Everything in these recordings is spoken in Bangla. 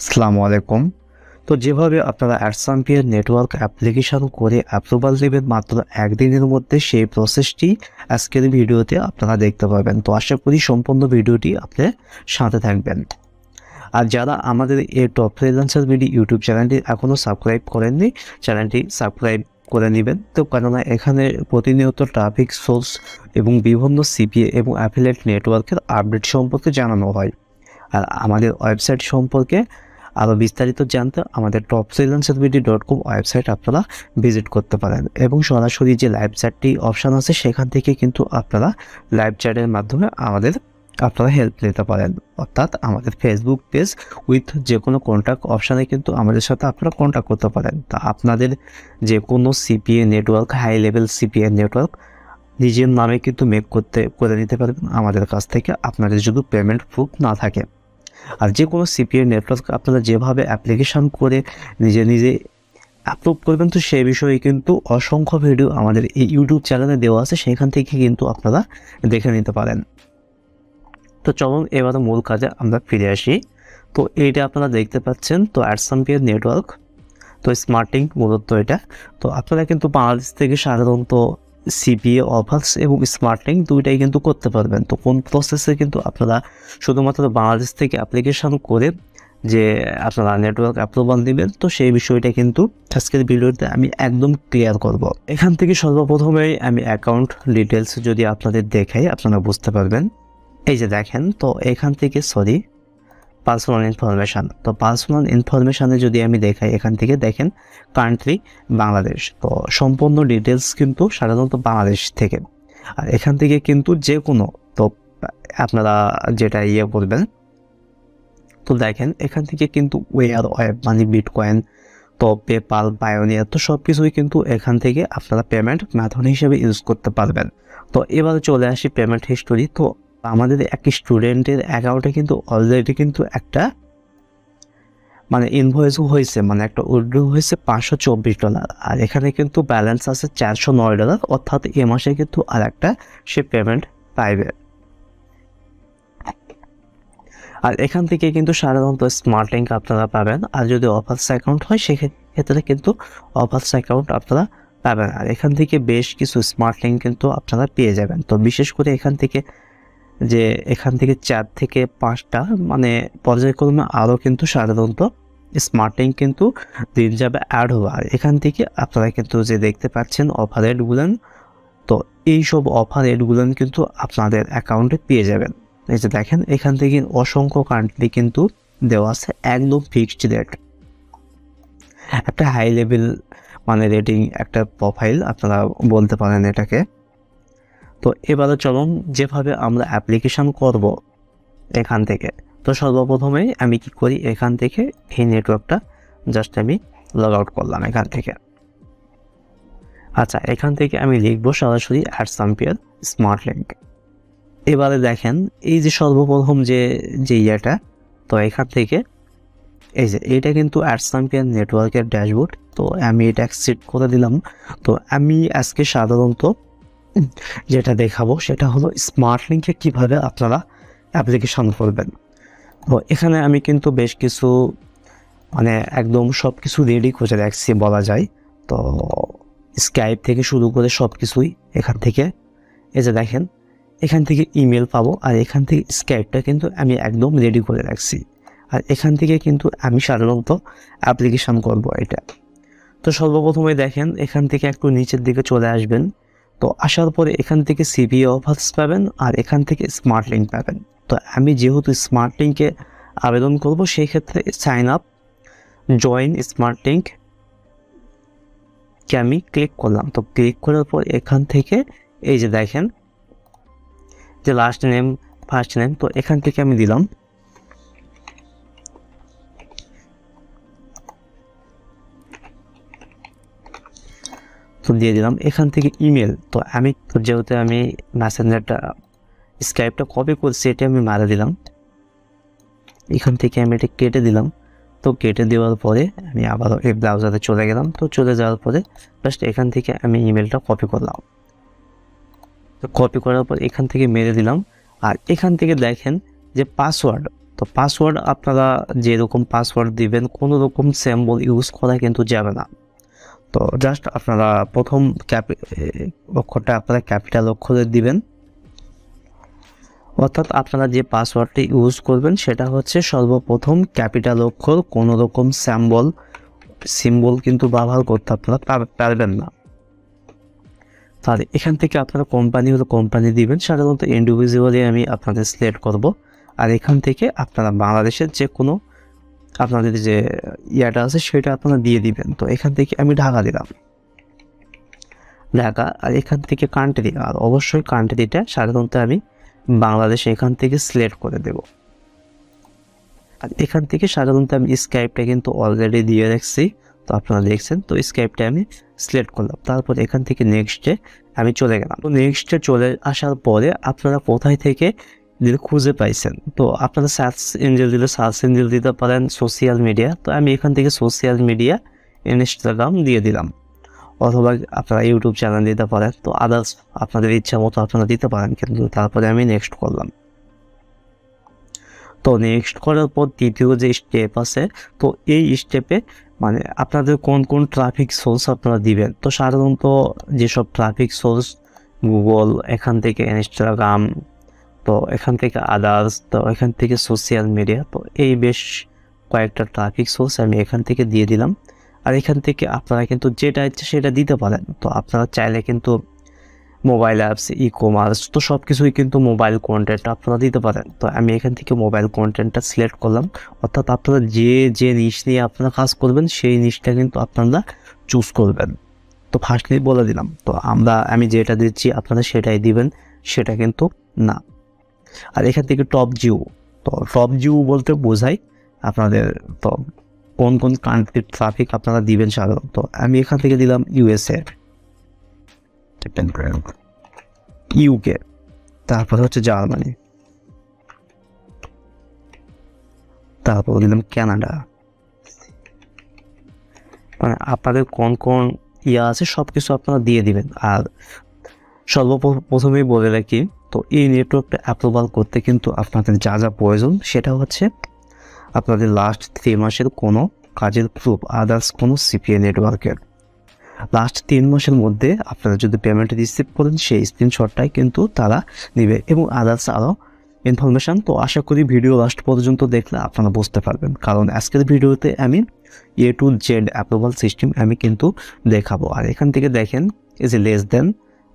আসসালামু আলাইকুম। তো যেভাবে আপনারা অ্যাডসাম্পিয়ার নেটওয়ার্ক অ্যাপ্লিকেশন করে অ্যাপ্রুভাল নেবেন মাত্র একদিনের মধ্যে, সেই প্রসেসটি আজকের ভিডিওতে আপনারা দেখতে পাবেন। তো আশা করি সম্পূর্ণ ভিডিওটি আপনি সাথে থাকবেন। আর যারা আমাদের এই টপ ফ্রিল্যান্সার ভিডিও ইউটিউব চ্যানেলটি এখনও সাবস্ক্রাইব করেননি, চ্যানেলটি সাবস্ক্রাইব করে নেবেন। তো কেননা এখানে প্রতিনিয়ত ট্রাফিক সোর্স এবং বিভিন্ন সিপিএ এবং অ্যাফিলিয়েট নেটওয়ার্কের আপডেট সম্পর্কে জানানো হয়। আর আমাদের ওয়েবসাইট সম্পর্কে আরও বিস্তারিত জানতে আমাদের topfreelancervid.com ওয়েবসাইট আপনারা ভিজিট করতে পারেন এবং সরাসরি যে লাইভ চ্যাটটি অপশান আছে সেখান থেকে কিন্তু আপনারা লাইভ চ্যাটের মাধ্যমে আপনারা হেল্প নিতে পারেন। অর্থাৎ আমাদের ফেসবুক পেজ উইথ যে কোনো কন্ট্যাক্ট অপশানে কিন্তু আমাদের সাথে আপনারা কন্ট্যাক্ট করতে পারেন। তা আপনাদের যে কোনো CPA network, high level CPA network নিজের নামে কিন্তু মেক করে নিতে পারবেন আমাদের কাছ থেকে, আপনাদের যদি পেমেন্ট প্রুফ না থাকে। আর যে কোনো সিপিএ নেটওয়ার্ক আপনারা যেভাবে অ্যাপ্লিকেশন করে নিজে অ্যাপ্রুভ করবেন, তো সেই বিষয়ে কিন্তু অসংখ্য ভিডিও আমাদের এই ইউটিউব চ্যানেলে দেওয়া আছে, সেখান থেকে কিন্তু আপনারা দেখে নিতে পারেন। তো চলুন এবার মূল কাজে আমরা ফিরে আসি। তো এইটা আপনারা দেখতে পাচ্ছেন, তো অ্যাডসাম্পিয়ার নেটওয়ার্ক, তো স্মার্টিং মূলত এটা। তো আপনারা কিন্তু বাংলাদেশ থেকে সাধারণত সিপিএ অফার্স এবং স্মার্টিং দুইটাই কিন্তু করতে পারবেন। তো কোন প্রসেসে কিন্তু আপনারা শুধুমাত্র বাংলাদেশ থেকে অ্যাপ্লিকেশন করে যে আপনারা নেটওয়ার্ক অ্যাপ্রুভাল দিবেন, তো সেই বিষয়টা কিন্তু আজকের ভিডিওতে আমি একদম ক্লিয়ার করব। এখান থেকে সর্বপ্রথমেই আমি অ্যাকাউন্ট ডিটেলস যদি আপনাদের দেখাই আপনারা বুঝতে পারবেন। এই যে দেখেন, তো এখান থেকে পার্সোনাল ইনফরমেশান, তো পার্সোনাল ইনফরমেশানে যদি আমি দেখাই, এখান থেকে দেখেন কান্ট্রি বাংলাদেশ। তো সম্পূর্ণ ডিটেলস কিন্তু সাধারণত বাংলাদেশ থেকে। আর এখান থেকে কিন্তু যে কোনো, তো আপনারা যেটা করবেন, তো দেখেন এখান থেকে কিন্তু ওয়েয়ার ওয়েব মানে বিটকয়েন, তো পেপাল, পায়োনিয়ার, তো সব কিছুই কিন্তু এখান থেকে আপনারা পেমেন্ট মেথড হিসেবে ইউজ করতে পারবেন। তো এবার চলে আসি পেমেন্ট হিস্টোরি। তো আমাদের এক স্টুডেন্টের অ্যাকাউন্টে কিন্তু অলরেডি কিন্তু একটা মানে ইনভয়েসও হয়েছে, মানে একটা উইথড্র হয়েছে $524। আর এখানে কিন্তু ব্যালেন্স আছে $409, অর্থাৎ এ মাসে কিন্তু আর একটা সে পেমেন্ট পাইবে। আর এখান থেকে কিন্তু সাধারণত স্মার্ট লিঙ্ক আপনারা পাবেন। আর যদি অফার্স অ্যাকাউন্ট হয় সেক্ষেত্রে কিন্তু অফার্স অ্যাকাউন্ট আপনারা পাবেন। আর এখান থেকে বেশ কিছু স্মার্ট লিঙ্ক কিন্তু আপনারা পেয়ে যাবেন। তো বিশেষ করে এখান থেকে 4 থেকে 5টা মানে পর্যায়ক্রমে আরও কিন্তু সাধারণত স্মার্ট লিঙ্ক কিন্তু দিন যাবে অ্যাড হবে। আর এখান থেকে আপনারা কিন্তু যে দেখতে পাচ্ছেন অফার রেটগুলো, তো এইসব অফার রেটগুলো কিন্তু আপনাদের অ্যাকাউন্টে পেয়ে যাবেন। এই যে দেখেন এখান থেকে অসংখ্য কান্ট্রি কিন্তু দেওয়া আছে, একদম ফিক্সড রেট, একটা হাই লেভেল মানে রেটিং, একটা প্রোফাইল আপনারা বলতে পারেন এটাকে। তো এবারে চলুন যেভাবে আমরা অ্যাপ্লিকেশন করব এখান থেকে। তো সর্বপ্রথমেই আমি কি করি, এখান থেকে এই নেটওয়ার্কটা জাস্ট আমি লগ আউট করলাম এখান থেকে। আচ্ছা, এখান থেকে আমি লিখবো সরাসরি অ্যাডসাম্পিয়ার স্মার্ট লিঙ্ক। এবারে দেখেন এই যে সর্বপ্রথম যে ইয়েটা, তো এখান থেকে এই যে এটা কিন্তু অ্যাডসাম্পিয়ার নেটওয়ার্কের ড্যাশবোর্ড। তো আমি এটা অ্যাক্সেপ্ট করে দিলাম। তো আমি আজকে সাধারণত যেটা দেখাবো সেটা হলো স্মার্ট লিঙ্কে কীভাবে আপনারা অ্যাপ্লিকেশন করবেন। তো এখানে আমি কিন্তু বেশ কিছু মানে একদম সব কিছু রেডি করে রাখছি বলা যায়। তো স্কাইপ থেকে শুরু করে সব কিছুই এখান থেকে, এই যে দেখেন এখান থেকে ইমেল পাবো। আর এখান থেকে স্কাইপটা কিন্তু আমি একদম রেডি করে রাখছি। আর এখান থেকে কিন্তু আমি সাধারণত অ্যাপ্লিকেশন করব এটা। তো সর্বপ্রথমে দেখেন এখান থেকে একটু নিচের দিকে চলে আসবেন। তো আসার পরে এখান থেকে সিপিএ অফার্স পাবেন আর এখান থেকে স্মার্ট লিঙ্ক পাবেন। তো আমি যেহেতু স্মার্ট লিঙ্কে আবেদন করব, সেই ক্ষেত্রে সাইন আপ জয়েন স্মার্ট লিঙ্ককে আমি ক্লিক করলাম। তো ক্লিক করার পর এখান থেকে এই যে দেখেন যে লাস্ট নেম ফার্স্ট নেম, তো এখান থেকে আমি দিলাম। তো দিয়ে দিলাম এখান থেকে ইমেল। তো আমি যেহেতু আমি মেসেঞ্জারটা স্কাইপটা কপি করছি, এটা আমি মারা দিলাম। এখান থেকে আমি এটা কেটে দিলাম। তো কেটে দেওয়ার পরে আমি আবারও এই ব্রাউজারে চলে গেলাম। তো চলে যাওয়ার পরে জাস্ট এখান থেকে আমি ইমেলটা কপি করলাম। তো কপি করার পর এখান থেকে মেরে দিলাম। আর এখান থেকে দেখেন যে পাসওয়ার্ড, তো তো পাসওয়ার্ড আপনারা যেরকম পাসওয়ার্ড দিবেন কোনো রকম সিম্বল ইউজ করা কিন্তু যাবে না। তো জাস্ট আপনারা প্রথম অক্ষরটা আপনারা ক্যাপিটাল অক্ষরে দিবেন, অর্থাৎ আপনারা যে পাসওয়ার্ডটি ইউজ করবেন সেটা হচ্ছে সর্বপ্রথম ক্যাপিটাল অক্ষর, কোনো রকম সিম্বল কিন্তু ব্যবহার করতে আপনারা পারবেন না। তাহলে এখান থেকে আপনারা কোম্পানি হলো কোম্পানি দিবেন, সাধারণত ইন্ডিভিজুয়ালি আমি আপনাদের সিলেক্ট করব। আর এখান থেকে আপনারা বাংলাদেশের যে কোনো আপনাদের যে ইয়াটা আছে সেটা আপনারা দিয়ে দিবেন। তো এখান থেকে আমি ঢাকা দিলাম, ঢাকা। আর এখান থেকে কান্ট্রি, আর অবশ্যই কান্ট্রিটা সাধারণত আমি বাংলাদেশ এখান থেকে সিলেক্ট করে দেব। আর এখান থেকে সাধারণত আমি স্কাইপটা কিন্তু অলরেডি দিয়ে রাখছি, তো আপনারা দেখছেন। তো স্কাইপটা আমি সিলেক্ট করলাম, তারপর এখান থেকে নেক্সটে আমি চলে গেলাম। তো নেক্সটে চলে আসার পরে আপনারা কোথায় থেকে খুঁজে পাইছেন, তো আপনারা সার্চ ইঞ্জিন দিতে পারেন সোশ্যাল মিডিয়া। তো আমি এখান থেকে সোশ্যাল মিডিয়া ইনস্টাগ্রাম দিয়ে দিলাম, অথবা আপনারা ইউটিউব চ্যানেল দিতে পারেন। তো আদার্স আপনাদের ইচ্ছা মতো আপনারা দিতে পারেন, কিন্তু তারপরে আমি নেক্সট করলাম। তো নেক্সট করার পর দ্বিতীয় যে স্টেপ আছে, তো এই স্টেপে মানে আপনাদের কোন কোন ট্রাফিক সোর্স আপনারা দিবেন। তো সাধারণত যেসব ট্রাফিক সোর্স গুগল, এখান থেকে ইনস্টাগ্রাম, তো এখান থেকে আদার্স, তো এখান থেকে সোশ্যাল মিডিয়া, তো এই বেশ কয়েকটা ট্রাফিক সোর্স আমি এখান থেকে দিয়ে দিলাম। আর এখান থেকে আপনারা কিন্তু যেটা ইচ্ছে সেটা দিতে পারেন। তো আপনারা চাইলে কিন্তু মোবাইল অ্যাপস, ই কমার্স, তো সব কিছুই কিন্তু মোবাইল কন্টেন্ট আপনারা দিতে পারেন। তো আমি এখান থেকে মোবাইল কন্টেন্টটা সিলেক্ট করলাম, অর্থাৎ আপনারা যে নিশ নিয়ে আপনারা কাজ করবেন সেই নিশটা কিন্তু আপনারা চুজ করবেন। তো ফার্স্টলি বলে দিলাম, তো আমি যেটা দিচ্ছি আপনারা সেটাই দিবেন, সেটা কিন্তু না। আর এখান থেকে টপ জিও, তো টপ জিও বলতে বোঝাই আপনাদের তো কোন কোন কান্ট্রির ট্রাফিক আপনারা দিবেন সাধারণত। আমি এখান থেকে দিলাম ইউএসএ, ইউকে, তারপর হচ্ছে জার্মানি, তারপর দিলাম কানাডা। মানে আপনাদের কোন কোন ইয়া আছে সব কিছু আপনারা দিয়ে দিবেন। আর সর্বপ্রথমেই বলে রাখি, তো এই নেটওয়ার্কটা অ্যাপ্রুভাল করতে কিন্তু আপনাদের যা যা প্রয়োজন সেটা হচ্ছে আপনাদের লাস্ট 3 মাসের কোনো কাজের প্রুফ, আদার্স কোনো সিপিএ নেটওয়ার্কের লাস্ট 3 মাসের মধ্যে আপনারা যদি পেমেন্ট রিসিভ করেন সেই স্ক্রিনশটটাই কিন্তু তারা নেবে, এবং আদার্স আরও ইনফরমেশান। তো আশা করি ভিডিও লাস্ট পর্যন্ত দেখলে আপনারা বুঝতে পারবেন, কারণ আজকের ভিডিওতে আমি A to Z approval system আমি কিন্তু দেখাবো। আর এখান থেকে দেখেন এই যে লেস দেন,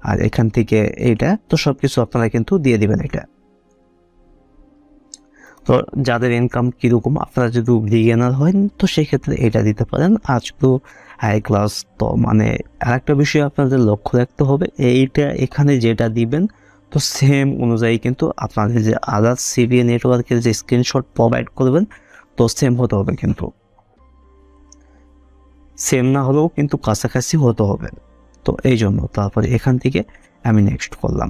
আর এখান থেকে এইটা, তো সব কিছু আপনারা কিন্তু দিয়ে দিবেন এটা। তো যাদের ইনকাম কীরকম, আপনারা যদি বিগিনার হয় তো সেক্ষেত্রে এটা দিতে পারেন। আর শুধু হাই ক্লাস, তো মানে আরেকটা বিষয় আপনাদের লক্ষ্য রাখতে হবে, এইটা এখানে যেটা দিবেন তো সেম অনুযায়ী কিন্তু আপনাদের যে আদার্স সিপিএ নেটওয়ার্কের যে স্ক্রিনশট প্রোভাইড করবেন তো সেম হতে হবে, কিন্তু সেম না হলেও কিন্তু কাছাকাছি হতে হবে। তো এই জন্য তারপরে এখান থেকে আমি নেক্সট করলাম।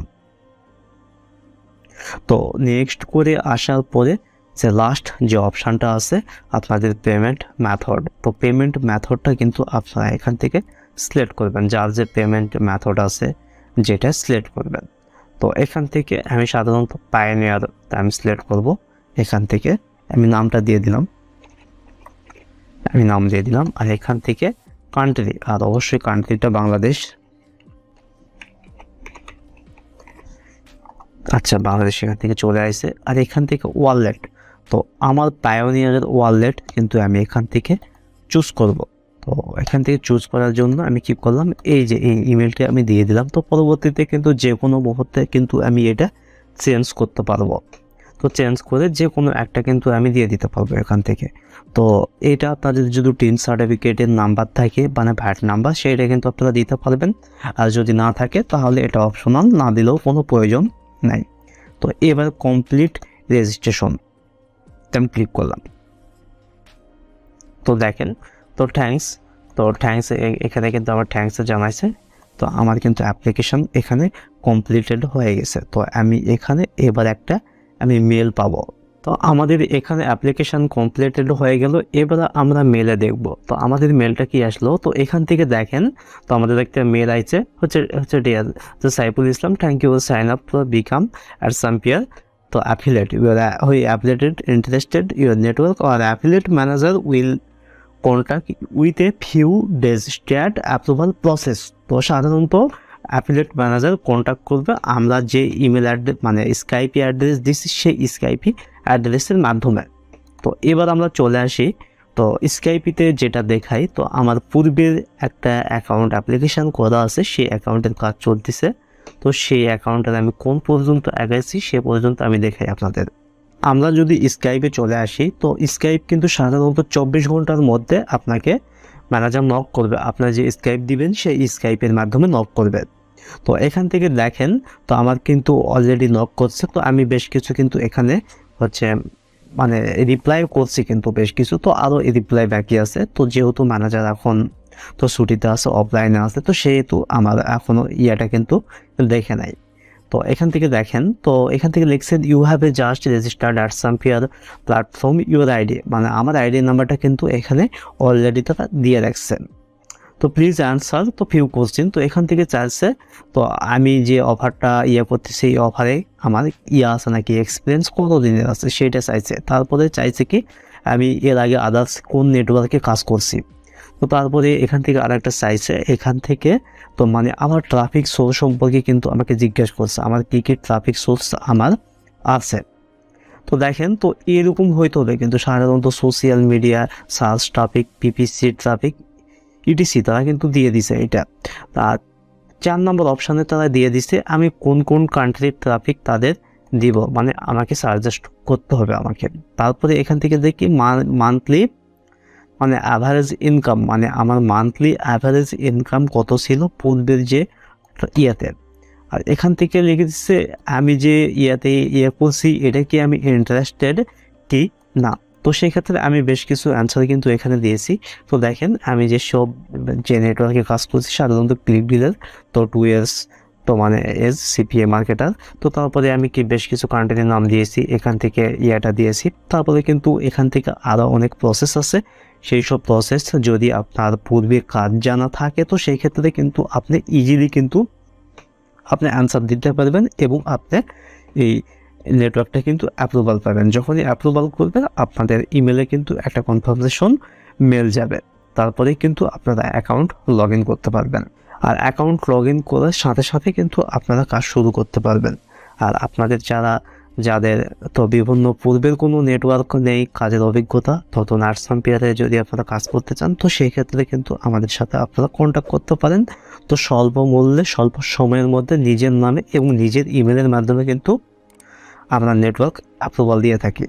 তো নেক্সট করে আসার পরে যে লাস্ট যে অপশানটা আছে আপনাদের পেমেন্ট মেথড, তো পেমেন্ট মেথডটা কিন্তু আপনারা এখান থেকে সিলেক্ট করবেন, যার যে পেমেন্ট মেথড আছে যেটা সিলেক্ট করবেন। তো এখান থেকে আমি সাধারণত পায়োনিয়ার আমি সিলেক্ট করব। এখান থেকে আমি নামটা দিয়ে দিলাম, আর এখান থেকে কান্ট্রি, আর অবশ্যই কান্ট্রিটা বাংলাদেশ। আচ্ছা, বাংলাদেশ এখান থেকে চলে আসে। আর এখান থেকে ওয়ালেট, তো আমার পায়োনিয়ারের ওয়ালেট কিন্তু আমি এখান থেকে চুজ করব। তো এখান থেকে চুজ করার জন্য আমি কি করলাম, এই যে এই ইমেলটি আমি দিয়ে দিলাম। তো পরবর্তীতে কিন্তু যে কোনো মুহূর্তে কিন্তু আমি এটা চেঞ্জ করতে পারবো। তো চেঞ্জ করে যে কোনো একটা কিন্তু আমি দিয়ে দিতে পারবো এখান থেকে। তো এটা আপনাদের যদি টিন সার্টিফিকেটের নাম্বার থাকে মানে ভ্যাট নাম্বার, সেইটা কিন্তু আপনারা দিতে পারবেন। আর যদি না থাকে তাহলে এটা অপশনাল, না দিলেও কোনো প্রয়োজন নাই। তো এবার কমপ্লিট রেজিস্ট্রেশন আমি ক্লিক করলাম। তো দেখেন, তো থ্যাঙ্কস এখানে কিন্তু আমার থ্যাঙ্কস জানাইছে। তো আমার কিন্তু অ্যাপ্লিকেশন এখানে কমপ্লিটেড হয়ে গেছে। তো আমি এখানে এবার একটা আমি মেল পাবো। তো আমাদের এখানে অ্যাপ্লিকেশন কমপ্লিটেড হয়ে গেল। এবার আমরা মেলে দেখব তো আমাদের মেলটা কি আসলো। তো এখান থেকে দেখেন, তো আমাদের একটা মেল আইছে হচ্ছে ডিয়ার তো Saiful Islam, thank you sign up for become Adsempire তো affiliate, who affiliated interested your network or affiliate manager will contact with a few days start approval process. তো সাধারণত অ্যাফিলিয়েট ম্যানেজার কন্ট্যাক্ট করবে আমরা যে ইমেল অ্যাড্রেস মানে স্কাইপি অ্যাড্রেস দিচ্ছি সেই স্কাইপি অ্যাড্রেসের মাধ্যমে। তো এবার আমরা চলে আসি, তো স্কাইপিতে যেটা দেখাই, তো আমার পূর্বের একটা অ্যাকাউন্ট অ্যাপ্লিকেশান করা আছে, সেই অ্যাকাউন্টের কাজ চলতেছে। তো সেই অ্যাকাউন্টের আমি কোন পর্যন্ত এগেছি সে পর্যন্ত আমি দেখাই আপনাদের। আমরা যদি স্কাইপে চলে আসি, তো স্কাইপ কিন্তু সাধারণত 24 ঘন্টার মধ্যে আপনাকে ম্যানেজার নক করবে, আপনার যে স্কাইপ দিবেন সেই স্কাইপের মাধ্যমে নক করবে। তো এখান থেকে দেখেন, তো আমার কিন্তু অলরেডি নক করছে, তো আমি বেশ কিছু কিন্তু এখানে হচ্ছে মানে রিপ্লাই করছি কিন্তু বেশ কিছু, তো আরও রিপ্লাই বাকি আছে। তো যেহেতু ম্যানেজার এখন তো ছুটিতে আছে, অফলাইনে আছে, তো সেহেতু আমার এখনও ইয়াটা কিন্তু দেখে নাই। তো এখান থেকে দেখেন, তো এখান থেকে লিখছেন you have a just registered Adsempire platform your ID, মানে আমার আইডি নাম্বারটা কিন্তু এখানে অলরেডি তারা দিয়ে রাখছেন। তো প্লিজ অ্যান্সার তো ফিউ কোশ্চেন। তো এখান থেকে চাইছে, তো আমি যে অফারটা করতেছি এই অফারে আমার আছে নাকি, এক্সপিরিয়েন্স কত দিনের আছে সেটা চাইছে। তারপরে চাইছে কি আমি এর আগে আদার্স কোন নেটওয়ার্কে কাজ করছি। তো তারপরে এখান থেকে আরেকটা চাইছে, এখান থেকে তো মানে আমার ট্রাফিক সোর্স সম্পর্কে কিন্তু আমাকে জিজ্ঞেস করছে, আমার কী কী ট্রাফিক সোর্স আমার আছে। তো দেখেন, তো এরকম হইতে হবে কিন্তু সাধারণত social media search traffic, PPC traffic, etc তারা কিন্তু দিয়ে দিছে এটা। আর 4 নম্বর অপশানে তারা দিয়ে দিছে আমি কোন কোন কান্ট্রির ট্রাফিক তাদের দিব, মানে আমাকে সাজেস্ট করতে হবে আমাকে। তারপরে এখান থেকে দেখি মান্থলি মানে অ্যাভারেজ ইনকাম, মানে আমার মান্থলি অ্যাভারেজ ইনকাম কত ছিল পূর্বের যে ইয়াতে। আর এখান থেকে লিখে দিচ্ছে আমি যে করছি এটা কি আমি ইন্টারেস্টেড কি না। তো সেই ক্ষেত্রে আমি বেশ কিছু অ্যান্সার কিন্তু এখানে দিয়েছি। তো দেখেন আমি যে সব যে নেটওয়ার্কে কাজ করছি সাধারণত ক্লিকডিলার, তো 2 years, তো মানে এজ CPA মার্কেটার। তো তারপরে আমি কি বেশ কিছু কান্ট্রির নাম দিয়েছি, এখান থেকে দিয়েছি। তারপরে কিন্তু এখান থেকে আরও অনেক প্রসেস আছে, সেই সব প্রসেস যদি আপনার পূর্বে কাজ জানা থাকে তো সেই ক্ষেত্রে কিন্তু আপনি ইজিলি কিন্তু আপনি অ্যান্সার দিতে পারবেন এবং আপনি এই নেটওয়ার্কটা কিন্তু অ্যাপ্রুভাল পাবেন। যখনই অ্যাপ্রুভাল করবেন আপনাদের ইমেলে কিন্তু একটা কনফার্মেশন মেল যাবে, তারপরে কিন্তু আপনারা অ্যাকাউন্ট লগ ইন করতে পারবেন। আর অ্যাকাউন্ট লগ ইন করার সাথে সাথে কিন্তু আপনারা কাজ শুরু করতে পারবেন। আর আপনাদের যাদের তো বিভিন্ন পূর্বের কোনো নেটওয়ার্ক নেই, কাজের অভিজ্ঞতা, নতুন অ্যাডসাম্পিয়ারে যদি আপনারা কাজ করতে চান তো সেই ক্ষেত্রে কিন্তু আমাদের সাথে আপনারা কন্ট্যাক্ট করতে পারেন। তো স্বল্প মূল্যে স্বল্প সময়ের মধ্যে নিজের নামে এবং নিজের ইমেলের মাধ্যমে কিন্তু আমরা নেটওয়ার্ক অ্যাপ্রুভাল দিয়ে থাকি।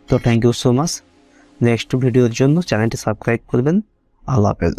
তো thank you so much. Next ভিডিওর জন্য চ্যানেলটি সাবস্ক্রাইব করবেন। আল্লাহ হাফেজ।